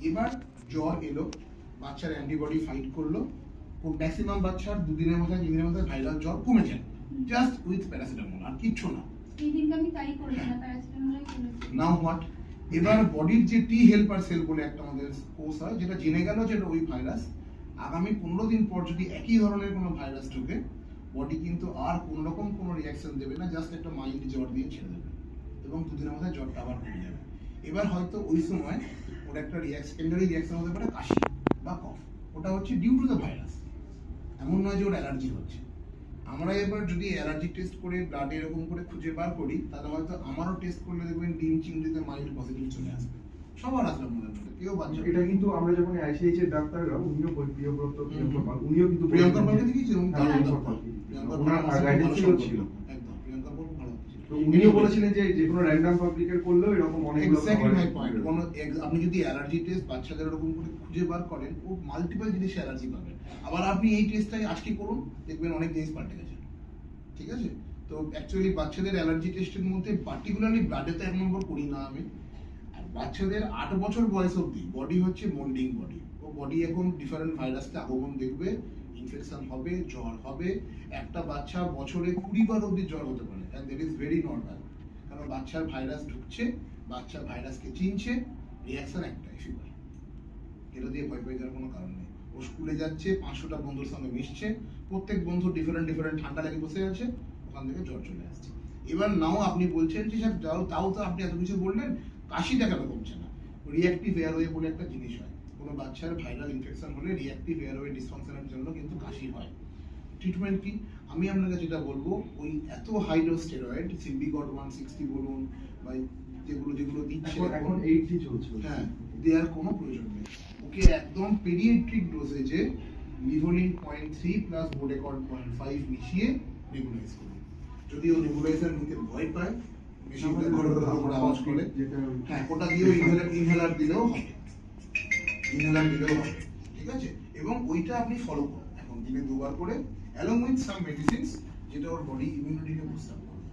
এবার জ্বর এলো, বাচ্চার অ্যান্টিবডি ফাইট করলো, ম্যাক্সিমাম বাচ্চার 2 দিনের মাথায় 3 দিনের মাথায় ভাইরাল জ্বর কমে যায় জাস্ট উইথ প্যারাসিটামল, আর কিচ্ছু না। এই দিনটা আমি তাই করেছিলাম, প্যারাসিটামলই করেছি। নাও হোয়াট, এবার বডির যে টি হেল্পার সেল বলে একটা আমাদের কোষ হয়, যেটা জেনে গেল যে ওই ভাইরাস, আগামী 15 দিন পর যদি একই ধরনের কোনো ভাইরাস ঢোকে, বডি কিন্তু আর কোন রকম কোনো রিঅ্যাকশন দেবে না, জাস্ট একটা মাইল্ড জ্বর দিয়ে ছেড়ে দেবে এবং 2 দিনের মধ্যে জ্বরটা আবার কমে যাবে। এবার হয়তো ওই সময় ওর একটা সেকেন্ডারি রিঅ্যাকশন হতে পারে কাশি বা কফ, ওটা হচ্ছে ডিউ টু দ্য ভাইরাস, এমন নয় যে ওর অ্যালার্জি হচ্ছে। আমরা এবার যদি অ্যালার্জি টেস্ট করে ব্লাডে এরকম করে খুঁজে বার করি, তাহলে হয়তো আমারও টেস্ট করলে দেখবেন ডিম চিংড়িতে মাইল্ড পজিটিভ চলে আসবে, সবার আসলে মনে মধ্যে কেউ বাচ্চা। এটা কিন্তু আমরা যখন আইসিএইচ এর ডাক্তাররা, উনিও প্রিয়ব্রত পাল, উনিও কিন্তু প্রিয়ঙ্কা পালকে দেখিয়েছি এবং ওনার গাইডেন্স ছিল। একদম প্রিয়ঙ্কা পাল ভালো ছিল। তো উনিও বলেছিলেন যে কোনো র্যান্ডম পাবলিকের করলেও এরকম অনেকগুলো এক্স্যাক্টলি মাই পয়েন্ট। আপনি যদি অ্যালার্জি টেস্ট বাচ্চাদের এরকম করে খুঁজে বার করেন, ও মাল্টিপল জিনিসে অ্যালার্জি পাবে। আবার আপনি এই টেস্টটাই আজকে করুন, দেখবেন অনেক জিনিস পাল্টে গেছে। ঠিক আছে, তো অ্যাকচুয়ালি বাচ্চাদের অ্যালার্জি টেস্টের মধ্যে পার্টিকুলারলি ব্লাডে তো 1 নম্বর করি না আমি। আর বাচ্চাদের 8 বছর বয়স অবধি বডি হচ্ছে মোল্ডিং বডি, ও বডি এখন ডিফারেন্ট ভাইরাসকে আগমন দেখবে, ইনফেকশন হবে, জ্বর হবে। একটা বাচ্চা বছরে 20 বার অবধি জ্বর হতে পারে, and that is very normal. কারণ বাচ্চার ভাইরাস ঢুকছে, বাচ্চা ভাইরাসকে চিনছে, রিঅ্যাকশন একটাই, ফিভার। এটা দিয়ে ভয় পেয়ে যাওয়ার কোনো কারণ নেই। ও স্কুলে যাচ্ছে, 500টা বন্ধুর সঙ্গে মিশছে, প্রত্যেক বন্ধু ডিফারেন্ট ঠান্ডা লেগে বসে আছে, ওখান থেকে জ্বর চলে আসছে। এবার নাও আপনি বলছেন যে স্যার তাও তো আপনি এত কিছু বললেন, কাশিটা কেন কমছে না? রিঅ্যাক্টিভ এয়ারওয়ে বলে একটা জিনিস হয়, কোনো বাচ্চার ভাইরাল ইনফেকশন হলে রিঅ্যাক্টিভ এয়ারওয়ে ডিসফাংশনের জন্য কিন্তু কাশি হয়। ট্রিটমেন্ট কি? আমি আপনাকে যেটা বলবো, ওই এত হাই ডোজ স্টেরয়েড, সিম্বিকট 160 বলুন বা যেগুলো দিচ্ছে এখন 80 চলছে, হ্যাঁ, দেওয়ার কোনো প্রয়োজন নেই। ওকে একদম পেডিয়াট্রিক ডোজেজে লিভোলিন 0.3 প্লাস বোডেকর্ড 0.5 মিশিয়ে নেবুলাইজ করুন। যদি ও নেবুলাইজার নিতে ভয় পায়, বেশি করে আওয়াজ করে, হ্যাঁ, ওটা দিয়ে ইনহেলার দিলেও হবে, ঠিক আছে। এবং ওইটা আপনি ফলো করুন এখন দিনে 2 বার করে, অ্যালং উইথ সাম মেডিসিনস, যেটা ওর বডি ইমিউনিটিকে বুস্ট আপ করবে।